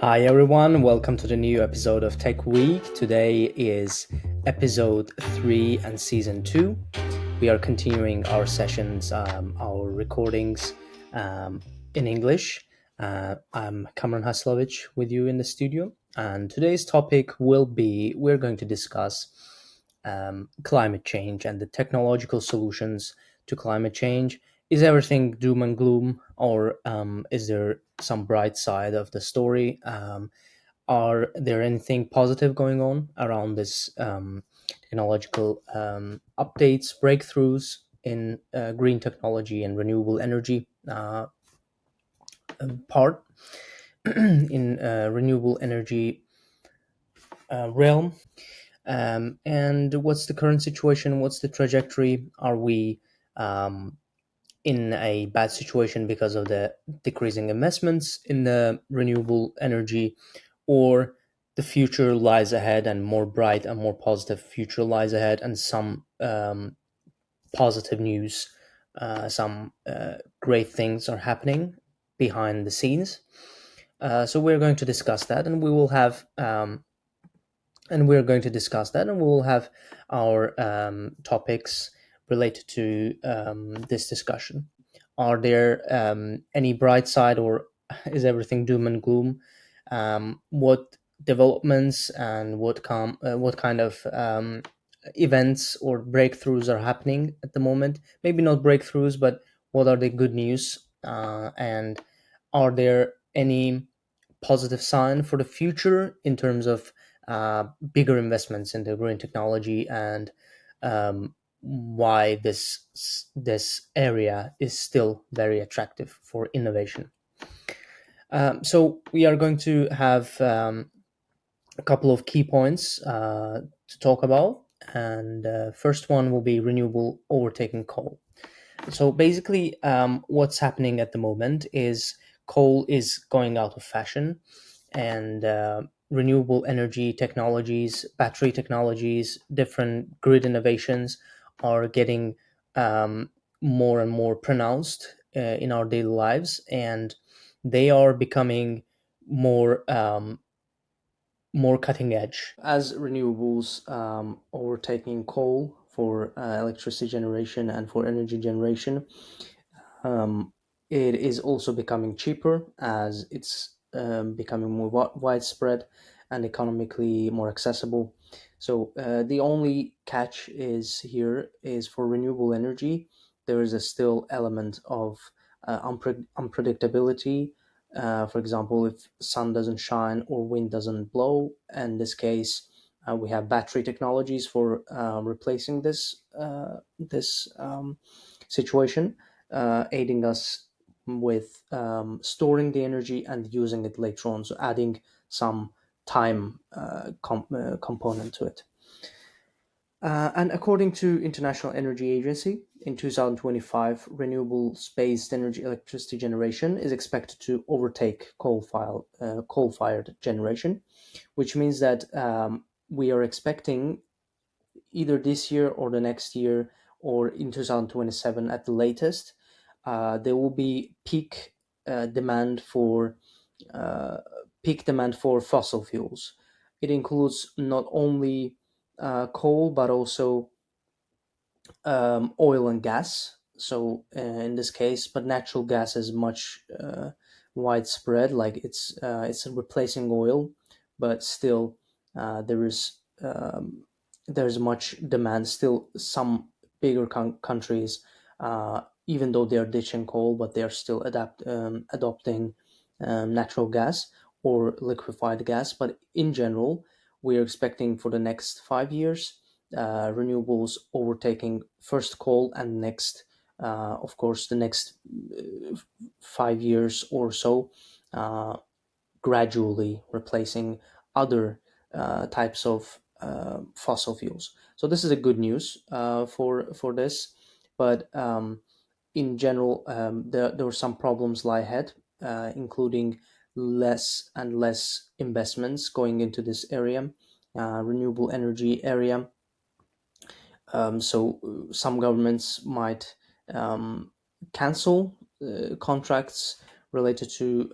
Hi everyone, welcome to the new episode of Techweek. Today is episode 3 and season 2. We are continuing our sessions, our recordings in English. I'm Cameron Haslovich with you in the studio, and today's topic will be we're going to discuss climate change and the technological solutions to climate change. Is everything doom and gloom, or is there some bright side of the story? Are there anything positive going on around this technological updates, breakthroughs in green technology and renewable energy part in renewable energy realm? And what's the current situation? What's the trajectory? Are we in a bad situation because of the decreasing investments in the renewable energy, or the future lies ahead and more bright and more positive future lies ahead, and some positive news, some great things are happening behind the scenes. So we're going to discuss that, and we will have and we will have our topics related to this discussion. Are there any bright side, or is everything doom and gloom? What developments and what kind of events or breakthroughs are happening at the moment? Maybe not breakthroughs, but what are the good news? And are there any positive sign for the future in terms of bigger investments in the green technology, and why this area is still very attractive for innovation. So we are going to have a couple of key points to talk about, and first one will be renewable overtaking coal. So basically, what's happening at the moment is coal is going out of fashion, and renewable energy technologies, battery technologies, different grid innovations are getting more and more pronounced in our daily lives, and they are becoming more more cutting edge as renewables overtaking coal for electricity generation and for energy generation. um, it is also becoming cheaper as it's becoming more widespread and economically more accessible. So the only catch is here is for renewable energy. There is a still element of unpredictability. For example, if sun doesn't shine or wind doesn't blow, in this case, we have battery technologies for replacing this situation, aiding us with storing the energy and using it later on. So adding some time component to it. And according to International Energy Agency, in 2025, renewable-based energy electricity generation is expected to overtake coal-fired generation, which means that we are expecting either this year or the next year or in 2027 at the latest, there will be demand for uh, peak demand for fossil fuels. It includes not only coal but also oil and gas. So in this case, but natural gas is much widespread. Like it's replacing oil, but still there is there's much demand. Still, some bigger countries, even though they are ditching coal, but they are still adopting natural gas or liquefied gas. But in general, we are expecting for the next 5 years renewables overtaking first coal, and next, of course, the next 5 years or so, uh, gradually replacing other types of fossil fuels. So this is a good news for this, but in general, there were some problems lie ahead, including less and less investments going into this area, renewable energy area. So some governments might cancel contracts related to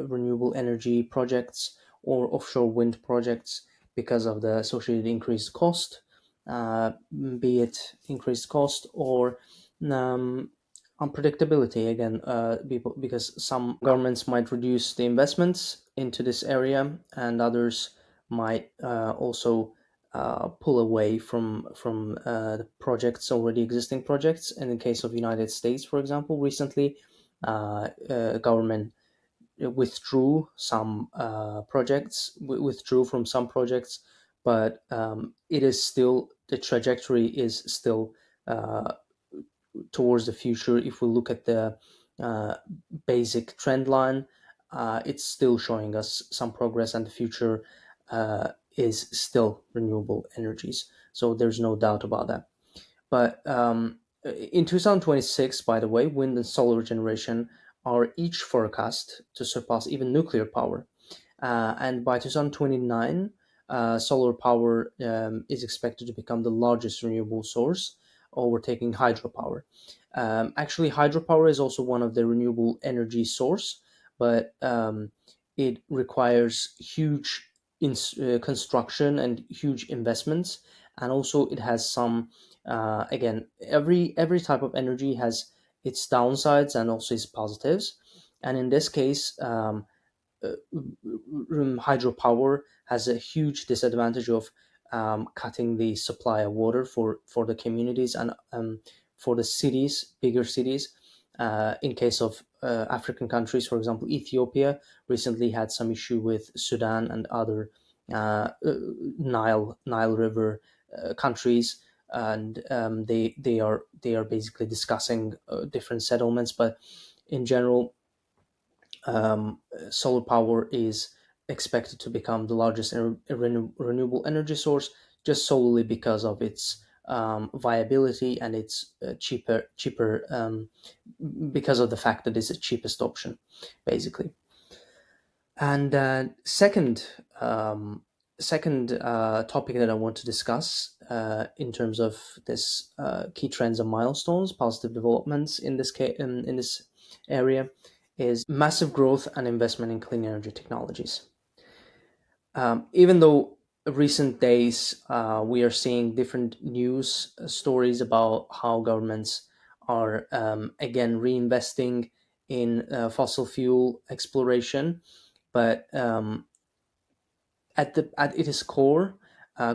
renewable energy projects or offshore wind projects because of the associated increased cost, uh, be it increased cost or um, unpredictability. Again, because some governments might reduce the investments into this area, and others might also pull away from the projects, already existing projects. And in the case of United States, for example, recently, government withdrew some projects, withdrew from some projects, but it is still, the trajectory is still uh, towards the future. If we look at the uh, basic trend line, it's still showing us some progress, and the future is still renewable energies. So there's no doubt about that. But in 2026, by the way, wind and solar generation are each forecast to surpass even nuclear power. And by 2029, solar power is expected to become the largest renewable source, overtaking hydropower. Actually, hydropower is also one of the renewable energy source, but it requires huge construction and huge investments, and also it has some. Again, every type of energy has its downsides and also its positives, and in this case, hydropower has a huge disadvantage of cutting the supply of water for the communities and for the cities, bigger cities. In case of African countries, for example, Ethiopia recently had some issue with Sudan and other Nile River countries, and they are basically discussing different settlements. But in general, solar power is expected to become the largest renewable energy source, just solely because of its viability and its cheaper because of the fact that it's the cheapest option, basically. And second topic that I want to discuss in terms of this key trends and milestones, positive developments in this in this area, is massive growth and investment in clean energy technologies. Even though recent days we are seeing different news stories about how governments are again reinvesting in fossil fuel exploration, but at its core,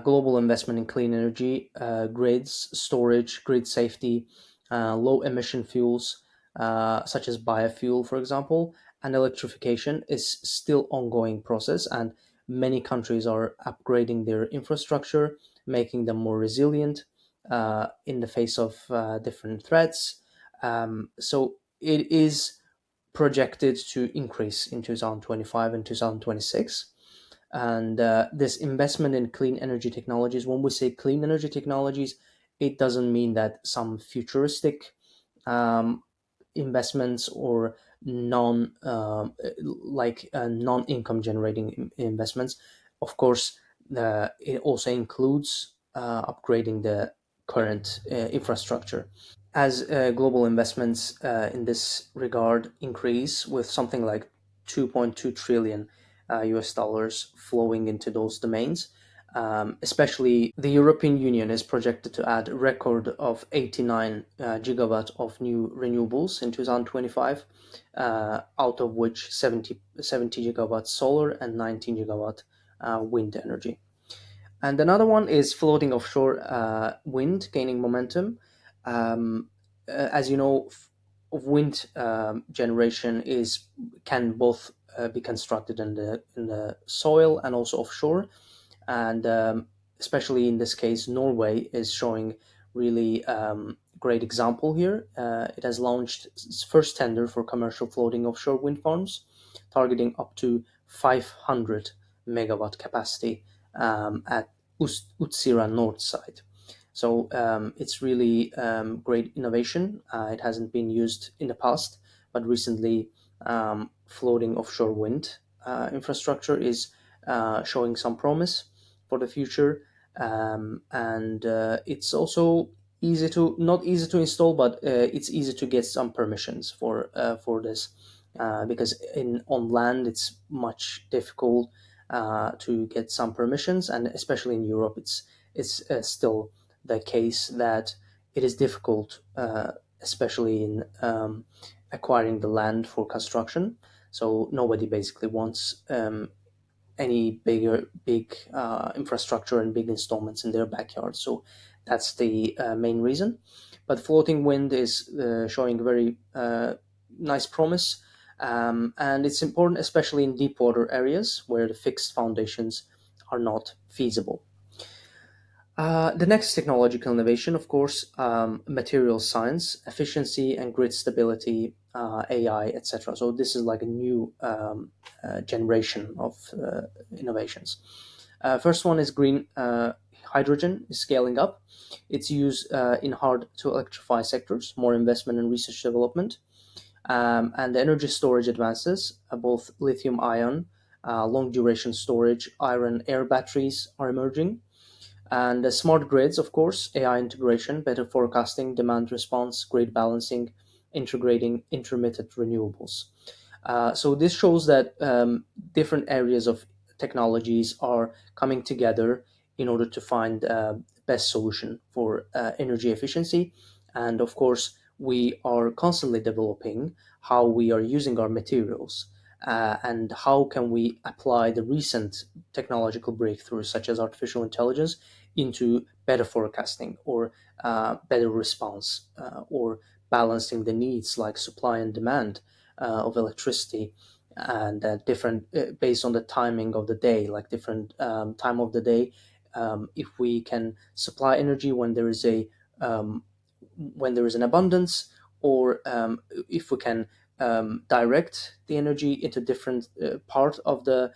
global investment in clean energy, grids, storage, grid safety, low emission fuels such as biofuel, for example, and electrification is still ongoing process, and many countries are upgrading their infrastructure, making them more resilient in the face of different threats. So it is projected to increase in 2025 and 2026. And this investment in clean energy technologies, when we say clean energy technologies, it doesn't mean that some futuristic um, investments or non-income generating investments. Of course, it also includes upgrading the current infrastructure. As global investments in this regard increase, with something like 2.2 trillion US dollars flowing into those domains, especially the European Union is projected to add a record of 89 gigawatt of new renewables in 2025, out of which 70 gigawatt solar and 19 gigawatt wind energy. And another one is floating offshore wind gaining momentum. As you know, wind generation is can both be constructed in the soil and also offshore, and especially in this case, Norway is showing really great example here. It has launched its first tender for commercial floating offshore wind farms, targeting up to 500 megawatt capacity at Utsira North side. So it's really great innovation. It hasn't been used in the past, but recently floating offshore wind infrastructure is showing some promise for the future, and it's also easy to not easy to install, but it's easy to get some permissions for this. because in on land it's much difficult to get some permissions, and especially in Europe, it's still the case that it is difficult, especially in acquiring the land for construction. So nobody basically wants any big infrastructure and big installments in their backyard. So that's the main reason. But floating wind is showing very nice promise, and it's important, especially in deep water areas where the fixed foundations are not feasible. The next technological innovation, of course, material science, efficiency and grid stability, AI, etc. So this is like a new generation of innovations. First one is green hydrogen is scaling up. Its use in hard to electrify sectors, more investment in research development, and the energy storage advances. Both lithium ion, long duration storage, iron air batteries are emerging, and the smart grids, of course, AI integration, better forecasting, demand response, grid balancing, integrating intermittent renewables. So this shows that different areas of technologies are coming together in order to find best solution for energy efficiency. And of course, we are constantly developing how we are using our materials, and how can we apply the recent technological breakthroughs such as artificial intelligence into better forecasting, or better response, or balancing the needs like supply and demand of electricity, and different based on the timing of the day, like different time of the day. If we can supply energy um, when there is an abundance, or if we can direct the energy into different part of the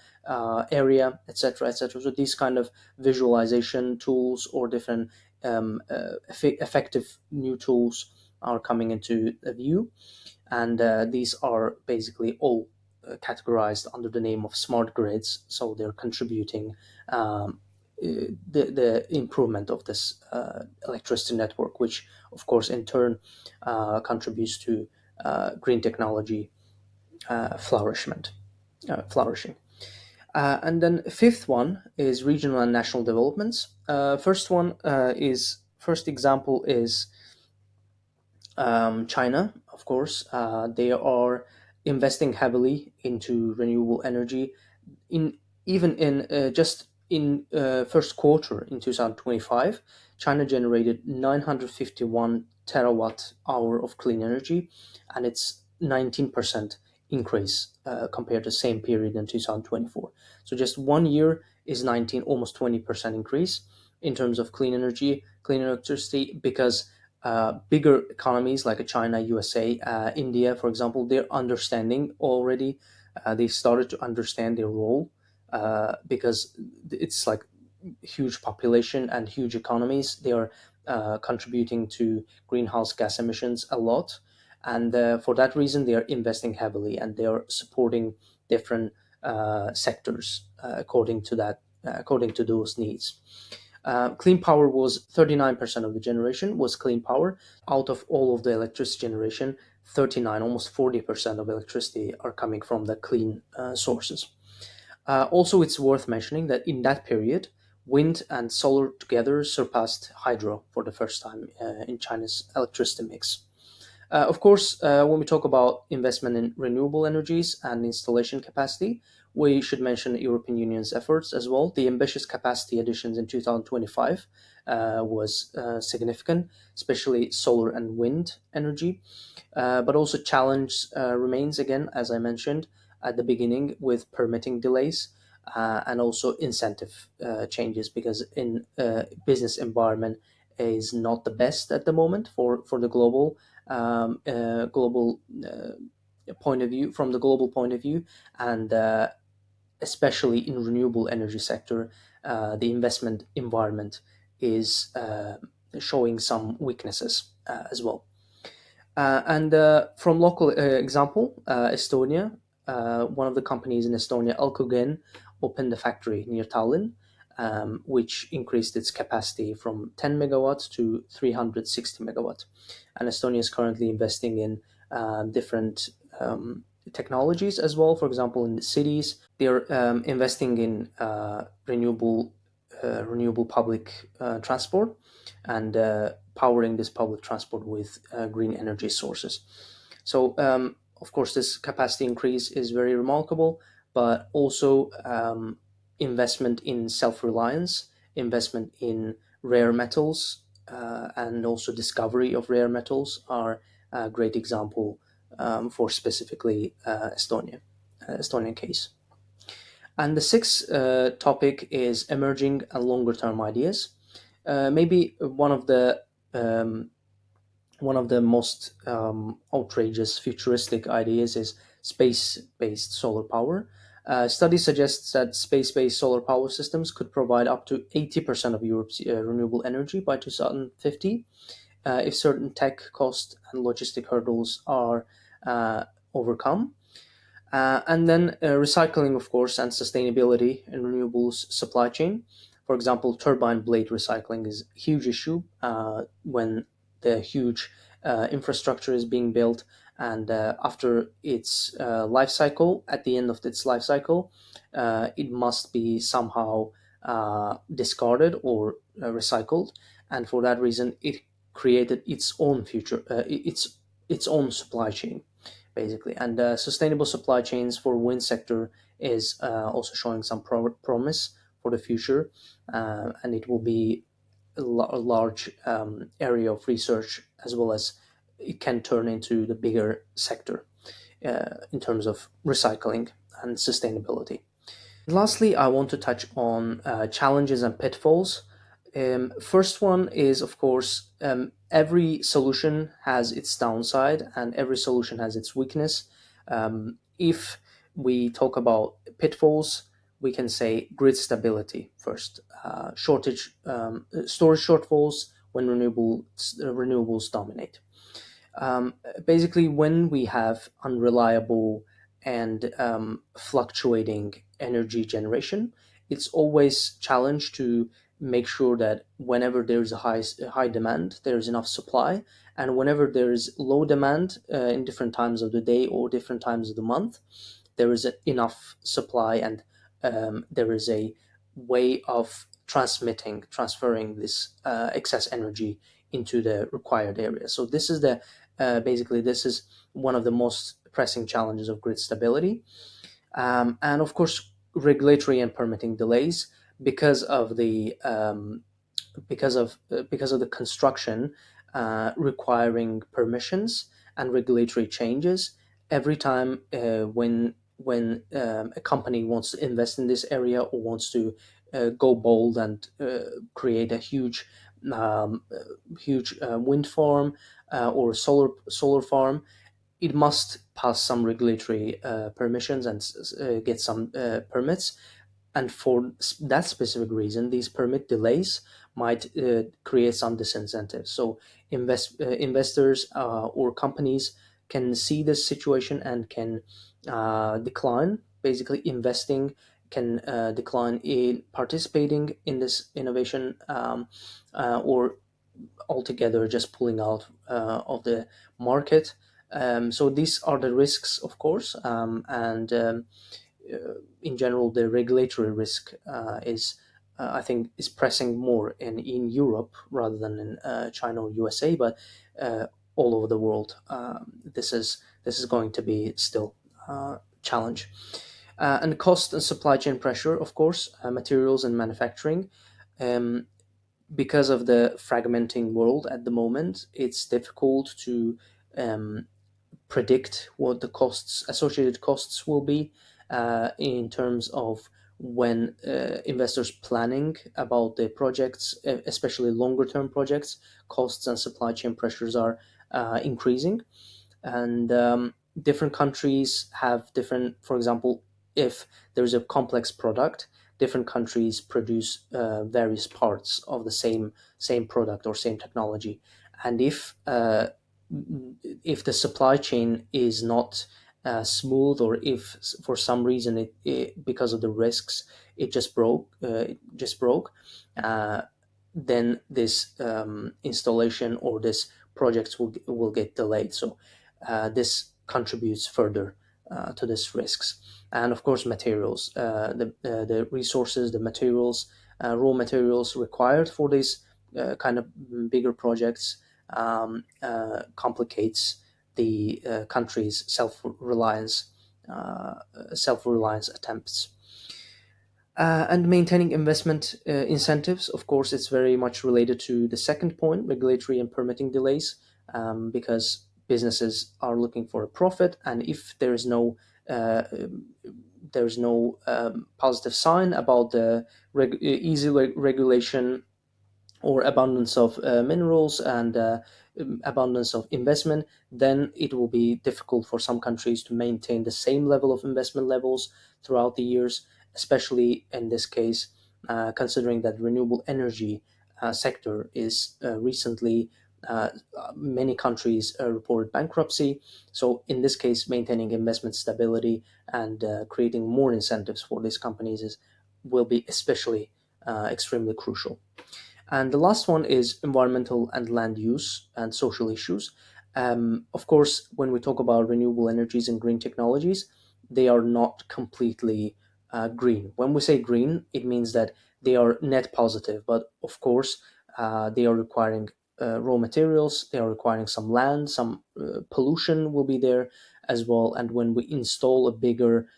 area, etc., etc. So these kind of visualization tools or different effective new tools are coming into view, and these are basically all categorized under the name of smart grids. So they're contributing the improvement of this electricity network, which of course in turn contributes to green technology flourishing. And then fifth one is regional and national developments. First example is China, of course. They are investing heavily into renewable energy. In even in just in first quarter in 2025, China generated 951 terawatt hour of clean energy, and it's 19% increase compared to the same period in 2024. So just 1 year is 19, almost 20% increase in terms of clean energy, clean electricity, because bigger economies like China, USA, India, for example, they're understanding already. They started to understand their role, because it's like huge population and huge economies. They are contributing to greenhouse gas emissions a lot, and for that reason, they are investing heavily, and they are supporting different sectors according to those needs. Clean power was 39% of the generation was clean power. Out of all of the electricity generation, 39, almost 40% of electricity are coming from the clean sources. Also, it's worth mentioning that in that period, wind and solar together surpassed hydro for the first time in China's electricity mix. Of course, when we talk about investment in renewable energies and installation capacity, we should mention the European Union's efforts as well. The ambitious capacity additions in 2025 was significant, especially solar and wind energy. But also challenge remains again, as I mentioned at the beginning, with permitting delays and also incentive changes, because in business environment is not the best at the moment for the global point of view, from the global point of view, and especially in renewable energy sector, the investment environment is showing some weaknesses as well. And from local example, Estonia, one of the companies in Estonia, Alcogen, opened a factory near Tallinn, which increased its capacity from 10 megawatts to 360 megawatts. And Estonia is currently investing in different technologies as well. For example, in the cities, they're investing in renewable public transport, and powering this public transport with green energy sources. So, of course, this capacity increase is very remarkable, but also investment in self-reliance, investment in rare metals, and also discovery of rare metals are a great example for specifically Estonian case. And the sixth topic is emerging and longer term ideas. Maybe um, one of the most outrageous futuristic ideas is space-based solar power. Study suggests that space-based solar power systems could provide up to 80% of Europe's renewable energy by 2050, if certain tech cost and logistic hurdles are overcome. And then recycling, of course, and sustainability in renewables supply chain. For example, turbine blade recycling is a huge issue when the huge infrastructure is being built, and after its life cycle, at the end of its life cycle, it must be somehow discarded or recycled, and for that reason, it created its own its own supply chain basically. And sustainable supply chains for wind sector is also showing some promise for the future, and it will be a large area of research, as well as it can turn into the bigger sector in terms of recycling and sustainability. Lastly, I want to touch on challenges and pitfalls. First one is, of course, every solution has its downside and every solution has its weakness. If we talk about pitfalls, we can say grid stability first. Storage shortfalls when renewables dominate. Basically, when we have unreliable and fluctuating energy generation, it's always challenge to make sure that whenever there is a high demand, there is enough supply, and whenever there is low demand in different times of the day or different times of the month, there is enough supply, and there is a way of transferring this excess energy into the required area. So this is the basically this is one of the most pressing challenges of grid stability, and of course regulatory and permitting delays because of the because of the construction requiring permissions and regulatory changes every time when a company wants to invest in this area or wants to go bold and create a huge wind farm or solar farm. It must pass some regulatory permissions and get some permits, and for that specific reason, these permit delays might create some disincentives. So investors or companies can see this situation and can decline basically investing, can decline in participating in this innovation, or altogether just pulling out of the market. So these are the risks, of course, and in general, the regulatory risk is, I think, is pressing more in Europe rather than in China or USA, but all over the world, this is going to be still challenge. And cost and supply chain pressure, of course, materials and manufacturing. Um, because of the fragmenting world at the moment, it's difficult to um, predict what the associated costs will be in terms of when investors planning about the projects, especially longer term projects, costs and supply chain pressures are increasing, and different countries have different. For example, if there's a complex product, different countries produce various parts of the same product or same technology, and if the supply chain is not smooth, or if for some reason because of the risks it just broke, uh, then this installation or this projects will get delayed. So this contributes further to these risks. And of course, materials, the resources, the materials, raw materials required for these kind of bigger projects complicates the country's uh, self-reliance attempts. And maintaining investment incentives, of course, it's very much related to the second point, regulatory and permitting delays, because businesses are looking for a profit, and if there's no positive sign about the regulation or abundance of minerals and abundance of investment, then it will be difficult for some countries to maintain the same level of investment levels throughout the years, especially in this case, considering that renewable energy sector is recently many countries reported bankruptcy. So in this case, maintaining investment stability and creating more incentives for these companies will be especially extremely crucial. And the last one is environmental and land use and social issues. Of course, when we talk about renewable energies and green technologies, they are not completely green. When we say green, it means that they are net positive, but of course, they are requiring raw materials, they are requiring some land, some pollution will be there as well. And when we install a bigger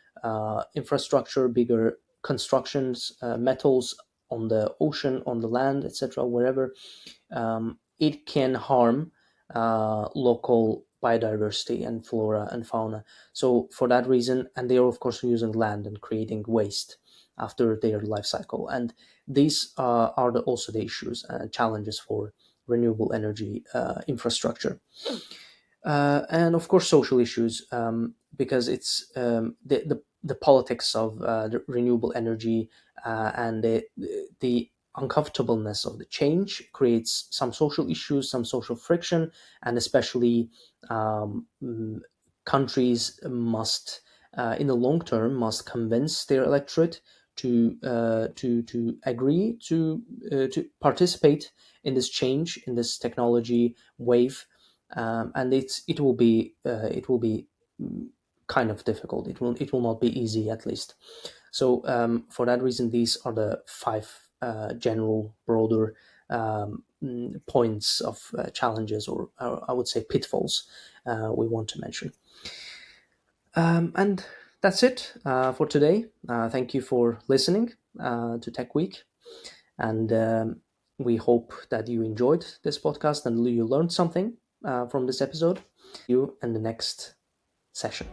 infrastructure, bigger constructions, metals on the ocean, on the land, etc., wherever, it can harm local biodiversity and flora and fauna. So for that reason, and they are of course using land and creating waste after their life cycle. And these are also the issues and challenges for renewable energy infrastructure. And of course social issues, because it's the politics of the renewable energy and the uncomfortableness of the change creates some social issues, some social friction, and especially countries must, in the long term, must convince their electorate to agree to participate in this change, in this technology wave, and it will be kind of difficult. It will not be easy, at least. So for that reason, these are the five general, broader points of challenges, or I would say pitfalls, we want to mention. And that's it for today. Thank you for listening to Tech Week, and we hope that you enjoyed this podcast and you learned something from this episode. See you in the next session.